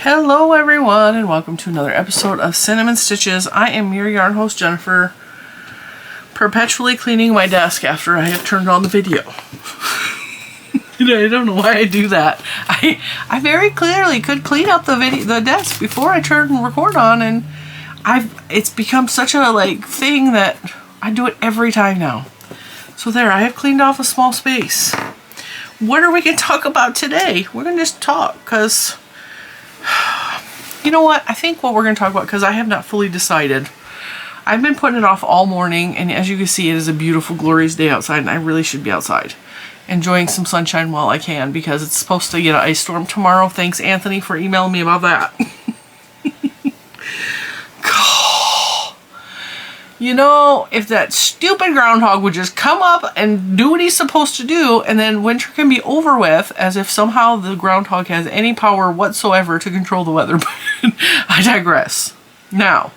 Hello everyone and welcome to another episode of Cinnamon Stitches. I am your yarn host Jennifer, perpetually cleaning my desk after I have turned on the video. I don't know why I do that. I very clearly could clean up the desk before I turn and record on, and it's become such a thing that I do it every time now. So there, I have cleaned off a small space. What are we going to talk about today? We're going to just talk because you know what? I think what we're going to talk about, because I have not fully decided. I've been putting it off all morning, and as you can see, it is a beautiful, glorious day outside, and I really should be outside enjoying some sunshine while I can, because it's supposed to get an ice storm tomorrow. Thanks, Anthony, for emailing me about that. You know, if that stupid groundhog would just come up and do what he's supposed to do, and then winter can be over with, as if somehow the groundhog has any power whatsoever to control the weather. But I digress. Now,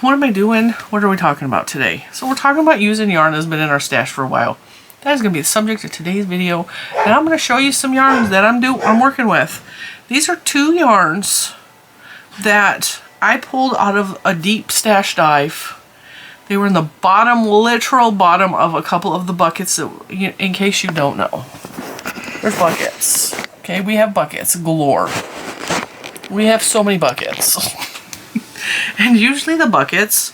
what am I doing? What are we talking about today? So we're talking about using yarn that's been in our stash for a while. That is going to be the subject of today's video, and I'm going to show you some yarns that I'm working with. These are two yarns that I pulled out of a deep stash dive. They were in the bottom, literal bottom of a couple of the buckets that, in case you don't know. There's buckets. Okay, we have buckets galore. We have so many buckets. And usually the buckets,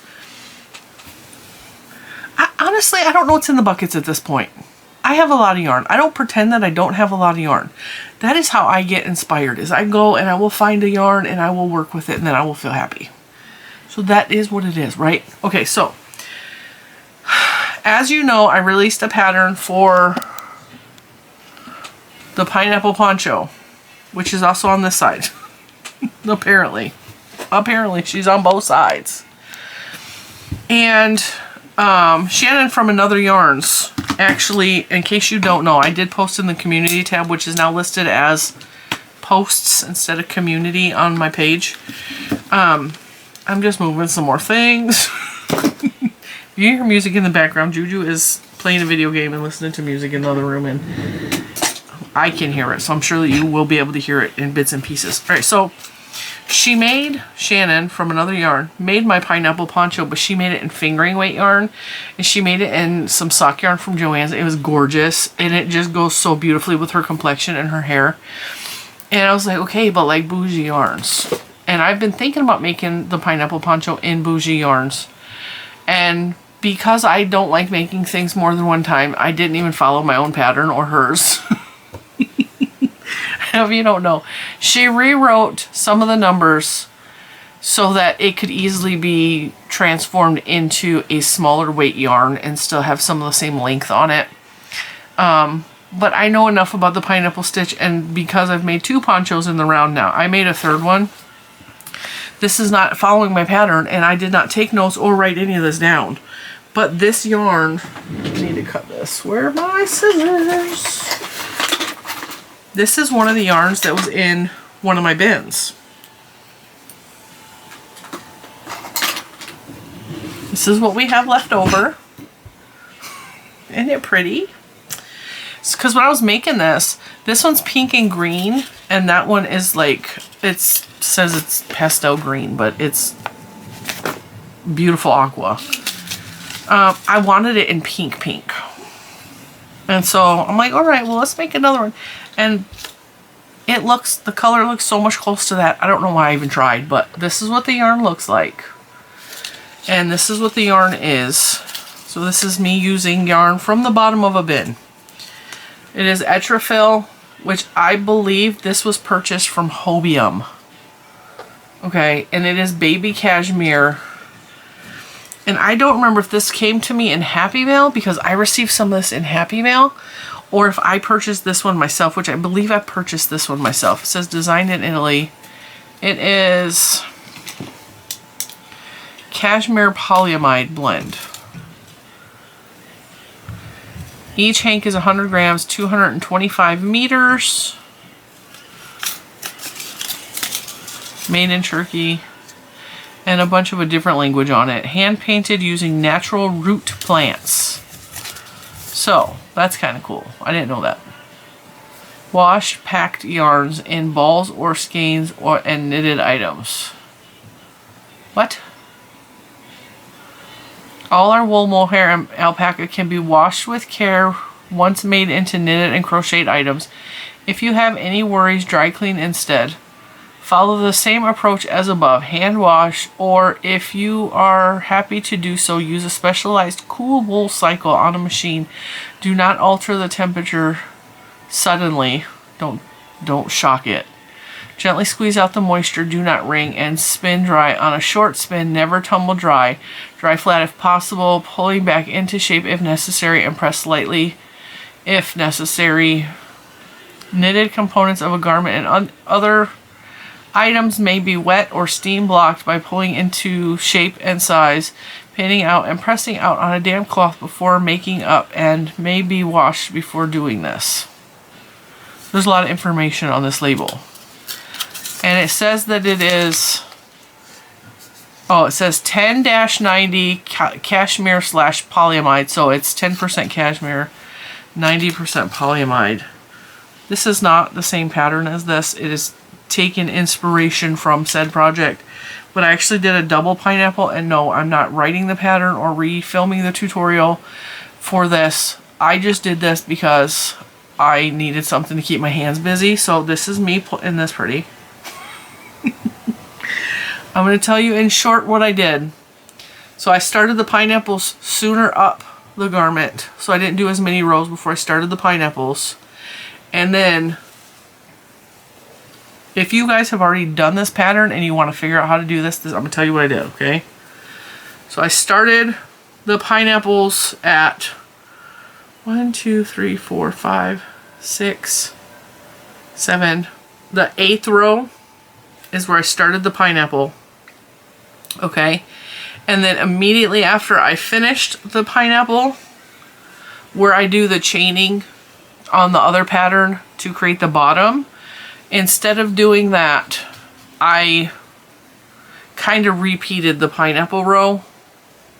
honestly, I don't know what's in the buckets at this point. I have a lot of yarn. I don't pretend that I don't have a lot of yarn. That is how I get inspired, is I go and I will find a yarn and I will work with it, and then I will feel happy. So that is what it is, right? Okay, so as you know, I released a pattern for the pineapple poncho, which is also on this side. Apparently she's on both sides. And Shannon from Another Yarns, actually, in case you don't know, I did post in the community tab, which is now listed as posts instead of community on my page. I'm just moving some more things. If you hear music in the background, Juju is playing a video game and listening to music in the other room, and I can hear it, so I'm sure that you will be able to hear it in bits and pieces. Alright, so Shannon from Another Yarn made my pineapple poncho, but she made it in fingering weight yarn, and she made it in some sock yarn from Joann's. It was gorgeous, and it just goes so beautifully with her complexion and her hair. And I was like, okay, but like bougie yarns. And I've been thinking about making the pineapple poncho in bougie yarns. And because I don't like making things more than one time, I didn't even follow my own pattern or hers. If you don't know, she rewrote some of the numbers so that it could easily be transformed into a smaller weight yarn and still have some of the same length on it. But I know enough about the pineapple stitch, and because I've made two ponchos in the round now, I made a third one. This is not following my pattern, and I did not take notes or write any of this down. But this yarn, I need to cut this. Where are my scissors? This is one of the yarns that was in one of my bins. This is what we have left over. Isn't it pretty? Because when I was making this one's pink and green, and that one is like, it says it's pastel green, but it's beautiful aqua. I wanted it in pink. And so I'm like, all right, well, let's make another one. And the color looks so much close to that. I don't know why I even tried, but this is what the yarn looks like. And this is what the yarn is. So this is me using yarn from the bottom of a bin. It is Etrafil, which I believe this was purchased from Hobium. Okay, and it is baby cashmere. And I don't remember if this came to me in Happy Mail, because I received some of this in Happy Mail, or if I purchased this one myself, which I believe I purchased this one myself. It says designed in Italy. It is cashmere polyamide blend. Each hank is 100 grams, 225 meters. Made in Turkey. And a bunch of a different language on it. Hand painted using natural root plants. So, that's kind of cool. I didn't know that. Wash packed yarns in balls or skeins and knitted items. What? All our wool, mohair, and alpaca can be washed with care once made into knitted and crocheted items. If you have any worries, dry clean instead. Follow the same approach as above. Hand wash, or if you are happy to do so, use a specialized cool wool cycle on a machine. Do not alter the temperature suddenly. Don't shock it. Gently squeeze out the moisture, do not wring, and spin dry. On a short spin, never tumble dry. Dry flat if possible, pulling back into shape if necessary, and press lightly if necessary. Knitted components of a garment and other items may be wet or steam blocked by pulling into shape and size, pinning out and pressing out on a damp cloth before making up, and may be washed before doing this. There's a lot of information on this label. And it says that it is, it says 10-90 cashmere / polyamide. So it's 10% cashmere, 90% polyamide. This is not the same pattern as this. It is taken inspiration from said project. But I actually did a double pineapple, and no, I'm not writing the pattern or refilming the tutorial for this. I just did this because I needed something to keep my hands busy. So this is me putting this pretty. I'm going to tell you in short what I did. So I started the pineapples sooner up the garment, so I didn't do as many rows before I started the pineapples. And then if you guys have already done this pattern and you want to figure out how to do this, I'm going to tell you what I did, okay? So I started the pineapples at 1, 2, 3, 4, 5, 6, 7. The 8th row is where I started the pineapple, okay? And then immediately after I finished the pineapple, where I do the chaining on the other pattern to create the bottom, instead of doing that, I kind of repeated the pineapple row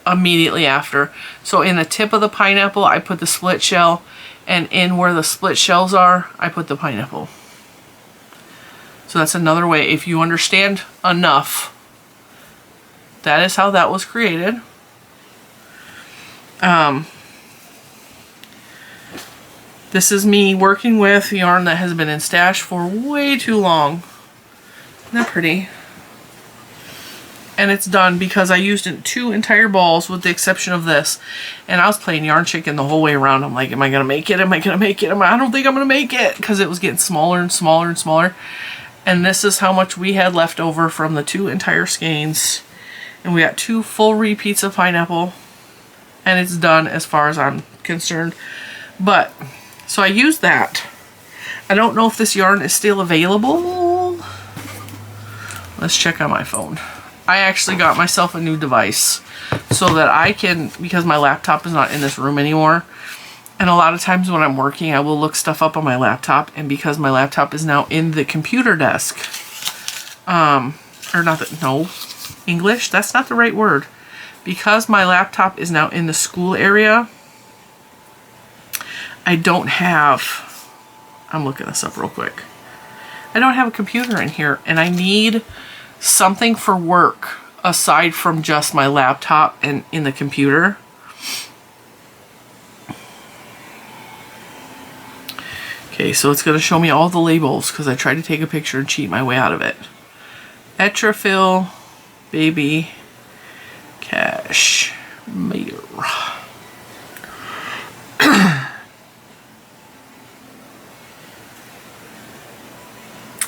immediately after. So in the tip of the pineapple, I put the split shell, and in where the split shells are, I put the pineapple. So that's another way, if you understand enough, that is how that was created. This is me working with yarn that has been in stash for way too long. Isn't that pretty? And it's done because I used 2 entire balls with the exception of this. And I was playing yarn chicken the whole way around. I'm like, am I going to make it? Am I going to make it? I don't think I'm going to make it, because it was getting smaller and smaller and smaller. And this is how much we had left over from the 2 entire skeins. And we got 2 full repeats of pineapple. And it's done as far as I'm concerned. But, so I used that. I don't know if this yarn is still available. Let's check on my phone. I actually got myself a new device so that I can, because my laptop is not in this room anymore. And a lot of times when I'm working, I will look stuff up on my laptop. And because my laptop is now in the computer desk, English, that's not the right word. Because my laptop is now in the school area, I don't have, I'm looking this up real quick. I don't have a computer in here, and I need something for work aside from just my laptop and in the computer. Okay, so it's going to show me all the labels because I tried to take a picture and cheat my way out of it. Etrafil, baby, cashmere.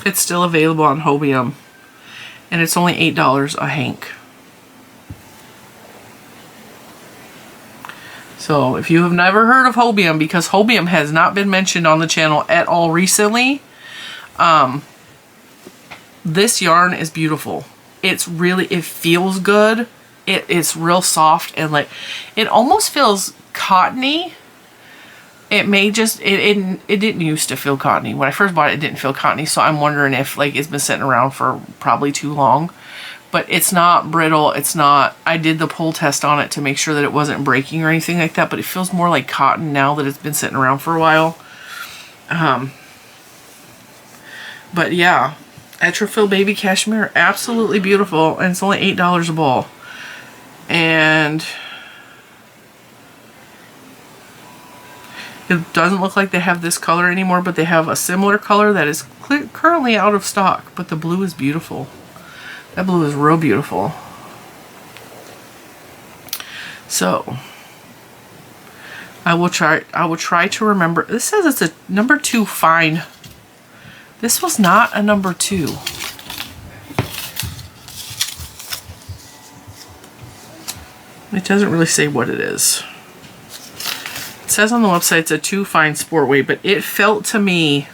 It's still available on Hobium, and it's only $8 a hank. So if you have never heard of Hobium, because Hobium has not been mentioned on the channel at all recently, this yarn is beautiful. It feels good. It's real soft, and like, it almost feels cottony. It may just, it didn't used to feel cottony. When I first bought it, it didn't feel cottony, so I'm wondering if like it's been sitting around for probably too long. But it's not brittle, it's not, I did the pull test on it to make sure that it wasn't breaking or anything like that, but it feels more like cotton now that it's been sitting around for a while. But yeah, Etrafil Baby Cashmere, absolutely beautiful. And it's only $8 a ball. And it doesn't look like they have this color anymore, but they have a similar color that is currently out of stock. But the blue is beautiful. That blue is real beautiful. So I will try to remember. This says it's a number 2 fine. This was not a number 2. It doesn't really say what it is. It says on the website it's a 2 fine sport weight, but it felt to me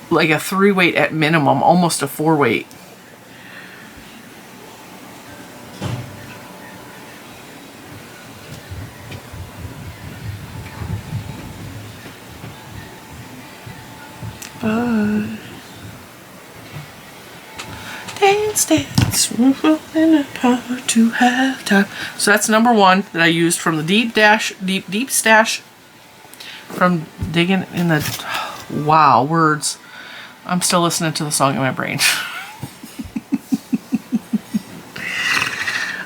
like a 3 weight at minimum, almost a 4 weight. Dance, dance, in the power to have time. So that's number 1 that I used from the deep stash from digging in the, wow, words. I'm still listening to the song in my brain.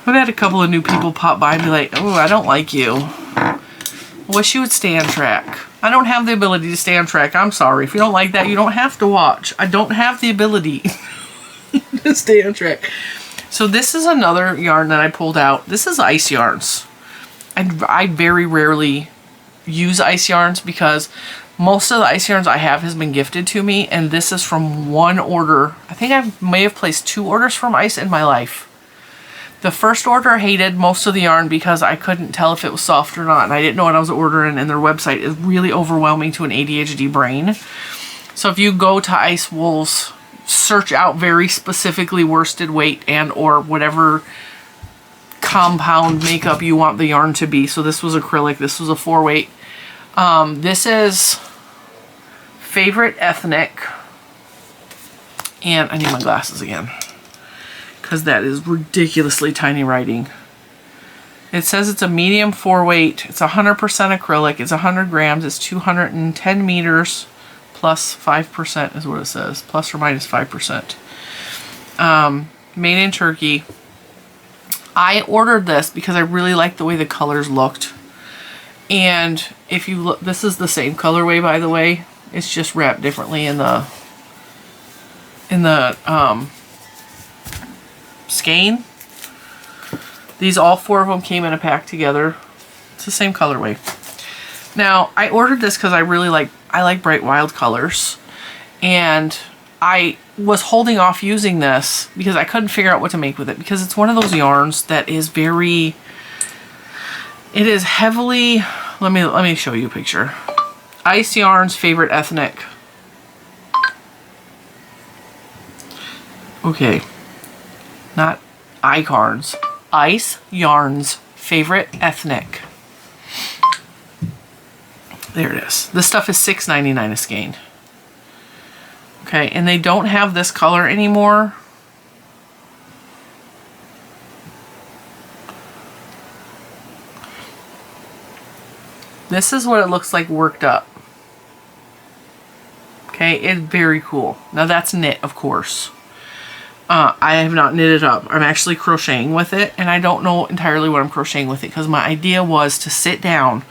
I've had a couple of new people pop by and be like, oh, I don't like you. I wish you would stay on track. I don't have the ability to stay on track. I'm sorry. If you don't like that, you don't have to watch. I don't have the ability to stay on track. So this is another yarn that I pulled out. This is Ice Yarns. I very rarely use Ice Yarns because most of the Ice Yarns I have has been gifted to me, and this is from one order. I think I may have placed 2 orders from Ice in my life. The first order I hated most of the yarn because I couldn't tell if it was soft or not, and I didn't know what I was ordering, and their website is really overwhelming to an ADHD brain. So if you go to Ice Wools, search out very specifically worsted weight and or whatever compound makeup you want the yarn to be. So this was acrylic, this was a 4 weight. This is Favorite Ethnic, and I need my glasses again because that is ridiculously tiny writing. It says it's a medium 4 weight. It's 100% acrylic. It's 100 grams. It's 210 meters plus 5% is what it says. Plus or minus 5%. Made in Turkey. I ordered this because I really liked the way the colors looked. And if you look, this is the same colorway, by the way. It's just wrapped differently in the skein. These, all 4 of them came in a pack together. It's the same colorway. Now, I ordered this because I like bright wild colors, and I was holding off using this because I couldn't figure out what to make with it, because it's one of those yarns that is very, it is heavily, let me show you a picture. Ice Yarns Favorite Ethnic. Okay, not Icarns. Ice Yarns Favorite Ethnic. There it is. This stuff is $6.99 a skein. Okay, and they don't have this color anymore. This is what it looks like worked up. Okay, it's very cool. Now that's knit, of course. I have not knitted up. I'm actually crocheting with it, and I don't know entirely what I'm crocheting with it because my idea was to sit down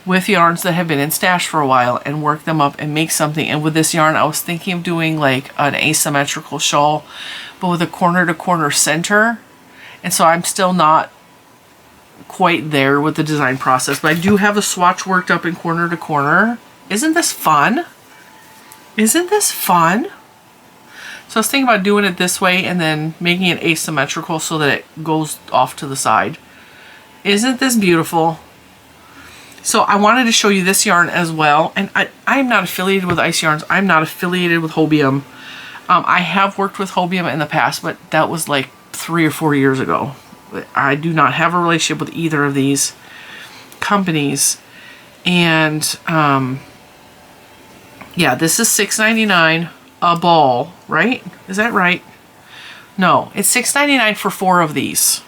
with yarns that have been in stash for a while and work them up and make something. And with this yarn, I was thinking of doing like an asymmetrical shawl, but with a corner to corner center. And so I'm still not quite there with the design process, but I do have a swatch worked up in corner to corner. Isn't this fun? Isn't this fun? So I was thinking about doing it this way and then making it asymmetrical so that it goes off to the side. Isn't this beautiful? So I wanted to show you this yarn as well. And I'm not affiliated with Ice Yarns. I'm not affiliated with Hobium. I have worked with Hobium in the past, but that was like 3 or 4 years ago. I do not have a relationship with either of these companies. And yeah, this is $6.99 a ball, right? Is that right? No, it's $6.99 for 4 of these.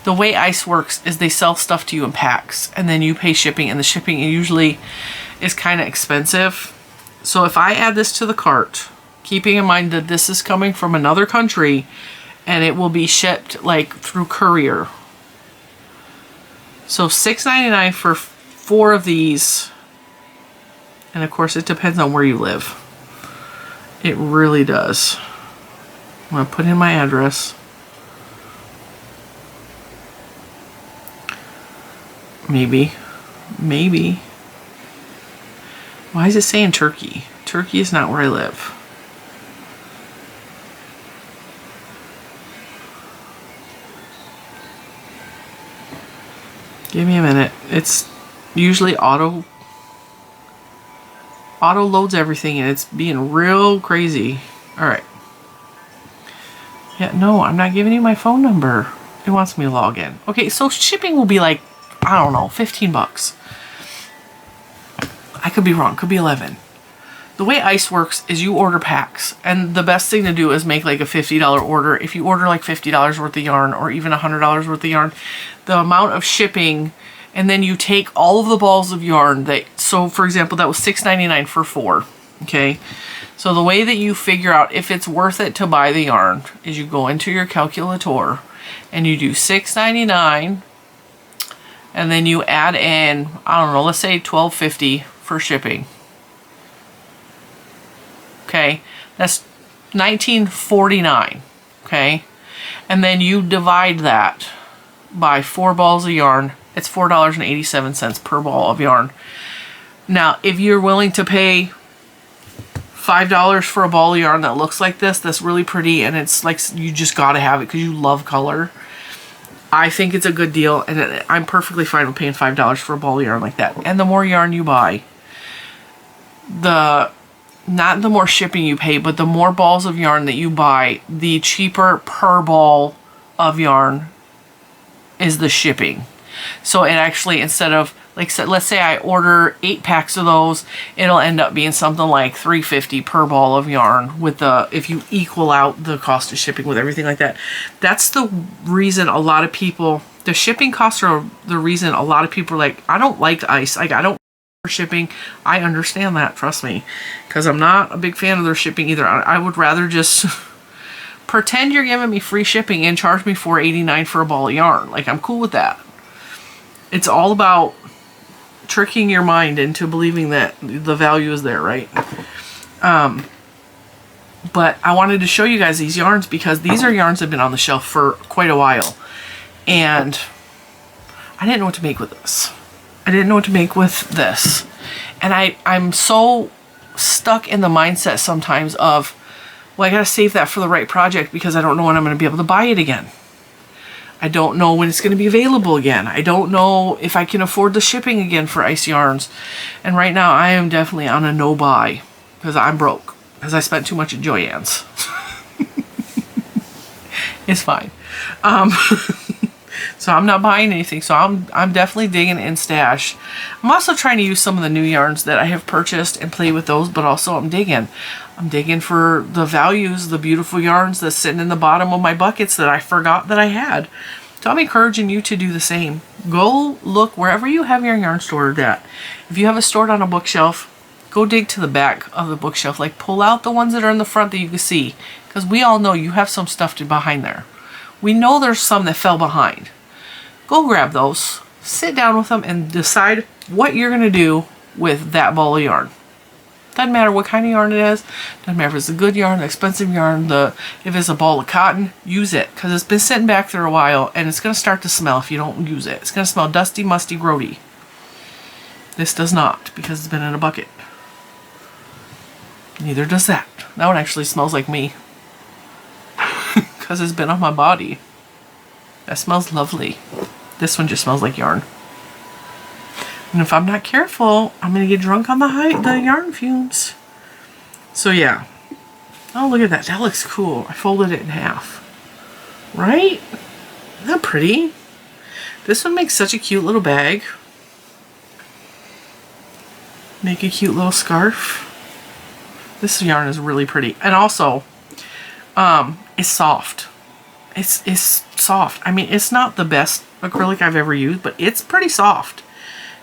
The way Ice works is they sell stuff to you in packs, and then you pay shipping, and the shipping usually is kind of expensive. So if I add this to the cart, keeping in mind that this is coming from another country and it will be shipped like through courier. So $6.99 for 4 of these. And of course it depends on where you live. It really does. I'm going to put in my address. Maybe. Why is it saying Turkey? Turkey is not where I live. Give me a minute. It's usually auto loads everything and it's being real crazy. Alright. Yeah, no, I'm not giving you my phone number. It wants me to log in. Okay, so shipping will be like, I don't know, 15 bucks. I could be wrong, could be 11. The way ice works is you order packs, and the best thing to do is make like a $50 order. If you order like $50 worth of yarn or even $100 worth of yarn, the amount of shipping, and then you take all of the balls of yarn that, so for example, that was $6.99 for 4, okay? So the way that you figure out if it's worth it to buy the yarn is you go into your calculator and you do $6.99 and then you add in, I don't know, let's say $12.50 for shipping. Okay, that's $19.49, okay? And then you divide that by 4 balls of yarn. It's $4.87 per ball of yarn. Now, if you're willing to pay $5 for a ball of yarn that looks like this, that's really pretty, and it's like you just gotta have it because you love color, I think it's a good deal, and I'm perfectly fine with paying $5 for a ball of yarn like that. And the more yarn you buy, not the more shipping you pay, but the more balls of yarn that you buy, the cheaper per ball of yarn is the shipping. So it actually, instead of, like, let's say I order 8 packs of those, it'll end up being something like $3.50 per ball of yarn with if you equal out the cost of shipping with everything like that. That's the reason a lot of people, the shipping costs are the reason a lot of people are like, I don't like ice. Like, I don't for shipping. I understand that, trust me, because I'm not a big fan of their shipping either. I would rather just pretend you're giving me free shipping and charge me $4.89 for a ball of yarn. Like, I'm cool with that. It's all about tricking your mind into believing that the value is there, right? But I wanted to show you guys these yarns because these are yarns that have been on the shelf for quite a while, and I didn't know what to make with this. I didn't know what to make with this. And I'm so stuck in the mindset sometimes of, well, I gotta save that for the right project because I don't know when I'm gonna be able to buy it again. I don't know when it's gonna be available again. I don't know if I can afford the shipping again for ice yarns. And right now I am definitely on a no buy because I'm broke because I spent too much at Joann's. It's fine. So I'm not buying anything. So I'm definitely digging in stash. I'm also trying to use some of the new yarns that I have purchased and play with those, but also I'm digging for the values, the beautiful yarns that's sitting in the bottom of my buckets that I forgot that I had. So I'm encouraging you to do the same. Go look wherever you have your yarn stored at. If you have it stored on a bookshelf, go dig to the back of the bookshelf. Like, pull out the ones that are in the front that you can see, because we all know you have some stuff behind there. We know there's some that fell behind. Go grab those, sit down with them, and decide what you're going to do with that ball of yarn. Doesn't matter what kind of yarn it is. Doesn't matter if it's a good yarn, expensive yarn, if it's a ball of cotton, use it. Because it's been sitting back there a while, and it's going to start to smell if you don't use it. It's going to smell dusty, musty, grody. This does not, because it's been in a bucket. Neither does that. That one actually smells like me. Because it's been on my body. That smells lovely. This one just smells like yarn. And if I'm not careful, I'm going to get drunk on the yarn fumes. So yeah. Oh, look at that. That looks cool. I folded it in half. Right? Isn't that pretty? This one makes such a cute little bag. Make a cute little scarf. This yarn is really pretty. And also, it's soft. It's soft. I mean, it's not the best acrylic I've ever used, but it's pretty soft.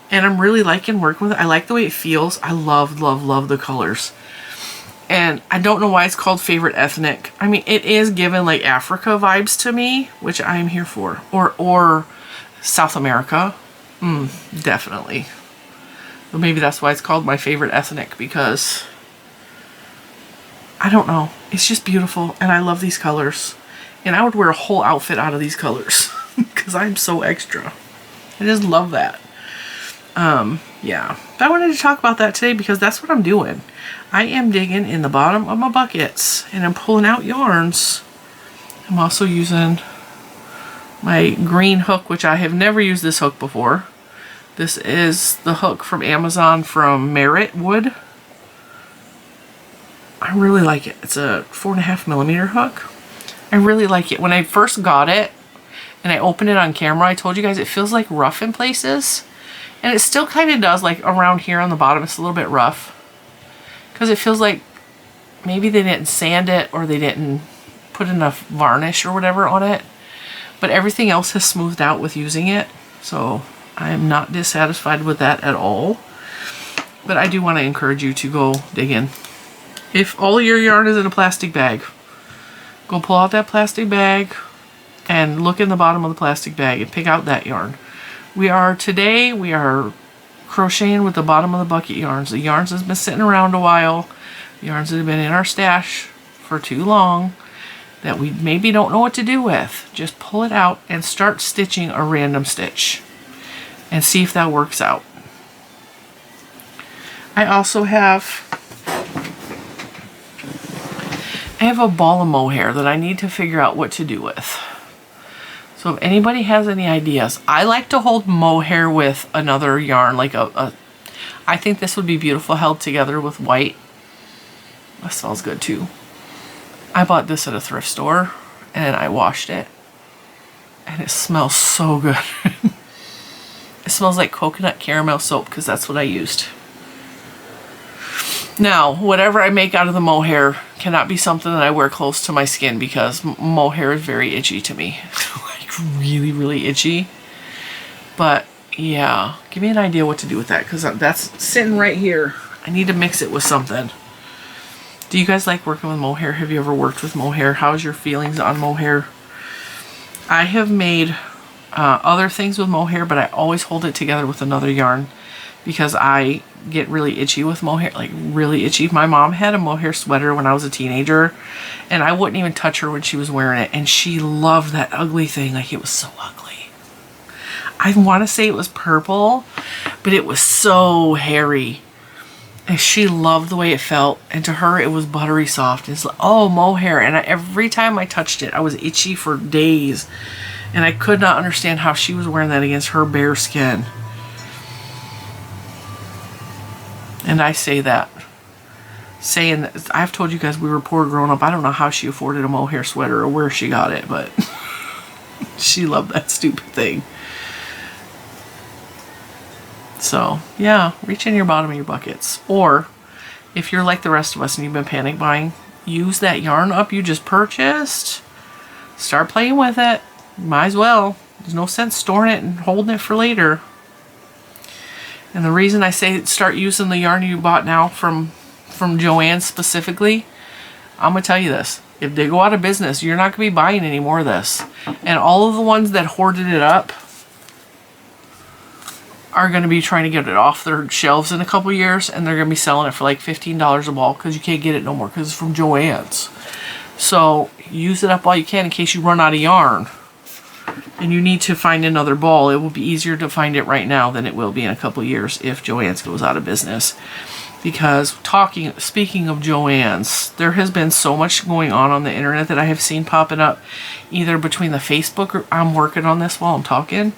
And I'm really liking working with it. I like the way it feels. I love, love, love the colors. And I don't know why it's called Favorite Ethnic. I mean, it is given like Africa vibes to me, which I am here for. Or South America. Definitely. But maybe that's why it's called my Favorite Ethnic, because I don't know. It's just beautiful, and I love these colors. And I would wear a whole outfit out of these colors because I'm so extra. I just love that. Yeah. But I wanted to talk about that today because that's what I'm doing. I am digging in the bottom of my buckets and I'm pulling out yarns. I'm also using my green hook, which I have never used this hook before. This is the hook from Amazon from Merit Wood. I really like it. It's a 4.5mm hook. I really like it. When I first got it and I opened it on camera, I told you guys it feels like rough in places. And it still kind of does, like around here on the bottom, it's a little bit rough. Because it feels like maybe they didn't sand it or they didn't put enough varnish or whatever on it. But everything else has smoothed out with using it. So I am not dissatisfied with that at all. But I do want to encourage you to go dig in. If all your yarn is in a plastic bag, go pull out that plastic bag and look in the bottom of the plastic bag and pick out that yarn. Today we are crocheting with the bottom of the bucket yarns. The yarns has been sitting around a while. The yarns that have been in our stash for too long that we maybe don't know what to do with. Just pull it out and start stitching a random stitch and see if that works out. I also have a ball of mohair that I need to figure out what to do with. So if anybody has any ideas, I like to hold mohair with another yarn, like I think this would be beautiful held together with white. That smells good too. I bought this at a thrift store and I washed it and it smells so good. It smells like coconut caramel soap because that's what I used. Now, whatever I make out of the mohair cannot be something that I wear close to my skin because mohair is very itchy to me. Like really, really itchy. But yeah, give me an idea what to do with that because that's sitting right here. I need to mix it with something. Do you guys like working with mohair? Have you ever worked with mohair? How's your feelings on mohair? I have made other things with mohair, but I always hold it together with another yarn because I get really itchy with mohair, like really itchy. My mom had a mohair sweater when I was a teenager and I wouldn't even touch her when she was wearing it, and she loved that ugly thing. Like, it was so ugly. I want to say it was purple, but it was so hairy. And she loved the way it felt, and to her it was buttery soft. It's like, oh, mohair. And every time I touched it, I was itchy for days, and I could not understand how she was wearing that against her bare skin. And I say that, saying that I've told you guys we were poor growing up. I don't know how she afforded a mohair sweater or where she got it, but she loved that stupid thing. So yeah, reach in your bottom of your buckets. Or if you're like the rest of us and you've been panic buying, use that yarn up you just purchased. Start playing with it. Might as well. There's no sense storing it and holding it for later. And the reason I say start using the yarn you bought now from Joann specifically, I'm going to tell you this. If they go out of business, you're not going to be buying any more of this. And all of the ones that hoarded it up are going to be trying to get it off their shelves in a couple years, and they're going to be selling it for like $15 a ball because you can't get it no more because it's from Joann's. So use it up while you can in case you run out of yarn and you need to find another ball. It will be easier to find it right now than it will be in a couple years if Joann's goes out of business. Because speaking of Joann's, there has been so much going on the internet that I have seen popping up, either between the Facebook group, I'm working on this while I'm talking,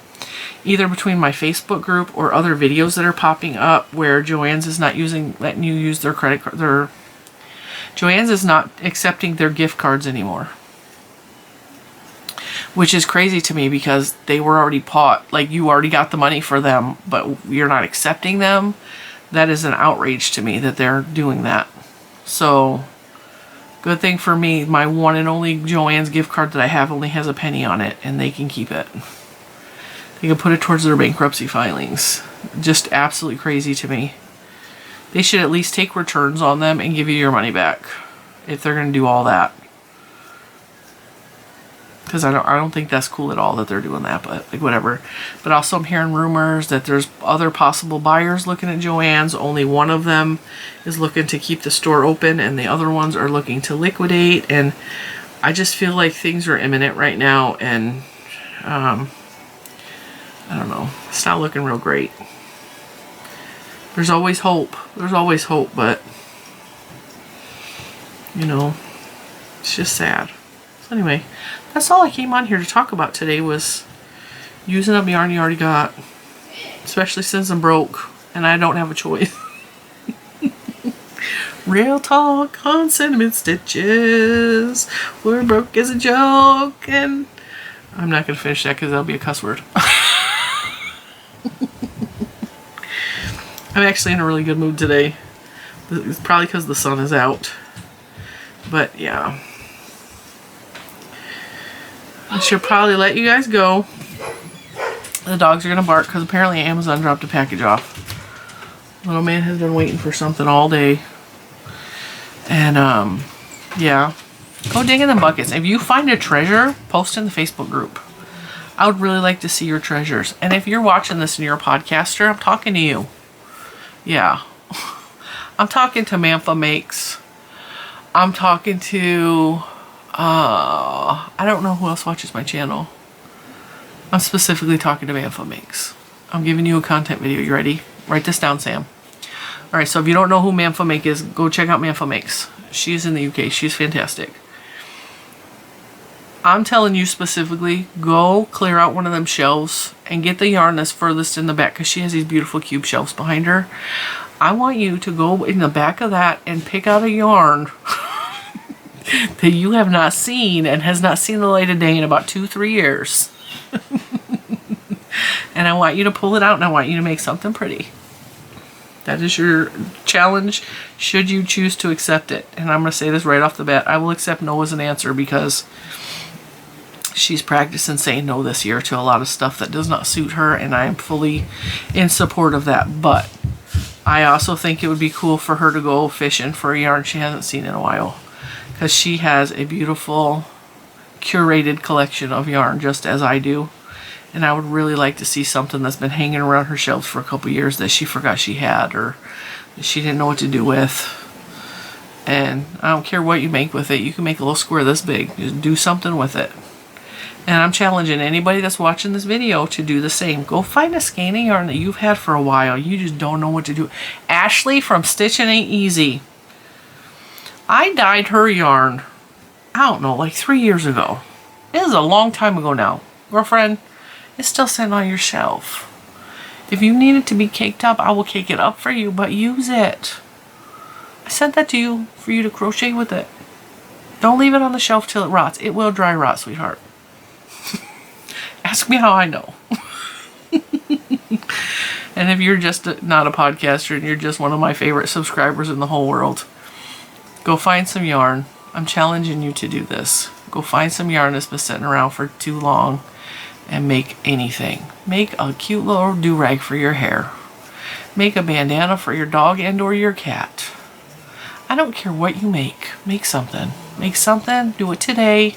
either between my Facebook group or other videos that are popping up where Joann's is not letting you use their credit card. Joann's is not accepting their gift cards anymore. Which is crazy to me because they were already bought. Like, you already got the money for them, but you're not accepting them. That is an outrage to me that they're doing that. So, good thing for me, my one and only Joann's gift card that I have only has a penny on it, and they can keep it. They can put it towards their bankruptcy filings. Just absolutely crazy to me. They should at least take returns on them and give you your money back if they're going to do all that. Because I don't think that's cool at all that they're doing that, but like whatever. But also I'm hearing rumors that there's other possible buyers looking at Joann's. Only one of them is looking to keep the store open and the other ones are looking to liquidate. And I just feel like things are imminent right now, and I don't know. It's not looking real great. There's always hope. There's always hope, but you know, it's just sad. So anyway, that's all I came on here to talk about today, was using up yarn you already got, especially since I'm broke and I don't have a choice. Real talk on Sentiment Stitches. We're broke as a joke, and I'm not going to finish that because that'll be a cuss word. I'm actually in a really good mood today. It's probably because the sun is out. But yeah. I should probably let you guys go. The dogs are going to bark because apparently Amazon dropped a package off. Little man has been waiting for something all day. And yeah. Go dig in the buckets. If you find a treasure, post in the Facebook group. I would really like to see your treasures. And if you're watching this and you're a podcaster, I'm talking to you. Yeah. I'm talking to Mamfa Makes. I'm talking to... I don't know who else watches my channel. I'm specifically talking to Mamfa Makes. I'm giving you a content video. You ready? Write this down, Sam. Alright, so if you don't know who Mamfa Make is, go check out Mamfa Makes. She's in the UK. She's fantastic. I'm telling you specifically, go clear out one of them shelves and get the yarn that's furthest in the back, because she has these beautiful cube shelves behind her. I want you to go in the back of that and pick out a yarn that you have not seen and has not seen the light of day in about 2-3 years. And I want you to pull it out and I want you to make something pretty. That is your challenge, should you choose to accept it. And I'm going to say this right off the bat. I will accept no as an answer, because she's practicing saying no this year to a lot of stuff that does not suit her, and I am fully in support of that. But I also think it would be cool for her to go fishing for a yarn she hasn't seen in a while, because she has a beautiful curated collection of yarn, just as I do. And I would really like to see something that's been hanging around her shelves for a couple years that she forgot she had, or that she didn't know what to do with. And I don't care what you make with it. You can make a little square this big. Just do something with it. And I'm challenging anybody that's watching this video to do the same. Go find a skein of yarn that you've had for a while. You just don't know what to do. Ashley from Stitchin' Ain't Easy. I dyed her yarn, I don't know, like 3 years ago. It was a long time ago now. Girlfriend, it's still sitting on your shelf. If you need it to be caked up, I will cake it up for you, but use it. I sent that to you for you to crochet with it. Don't leave it on the shelf till it rots. It will dry rot, sweetheart. Ask me how I know. And if you're just not a podcaster and you're just one of my favorite subscribers in the whole world, go find some yarn. I'm challenging you to do this. Go find some yarn that's been sitting around for too long and make anything. Make a cute little do-rag for your hair. Make a bandana for your dog and or your cat. I don't care what you make. Make something. Make something. Do it today.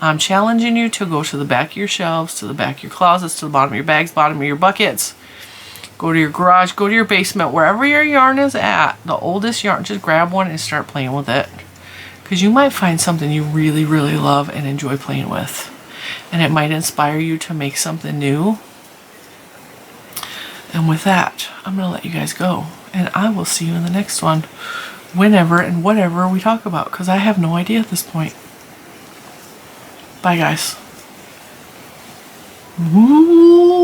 I'm challenging you to go to the back of your shelves, to the back of your closets, to the bottom of your bags, bottom of your buckets. Go to your garage, go to your basement, wherever your yarn is at. The oldest yarn, just grab one and start playing with it. Because you might find something you really, really love and enjoy playing with. And it might inspire you to make something new. And with that, I'm going to let you guys go. And I will see you in the next one. Whenever and whatever we talk about, because I have no idea at this point. Bye, guys. Ooh.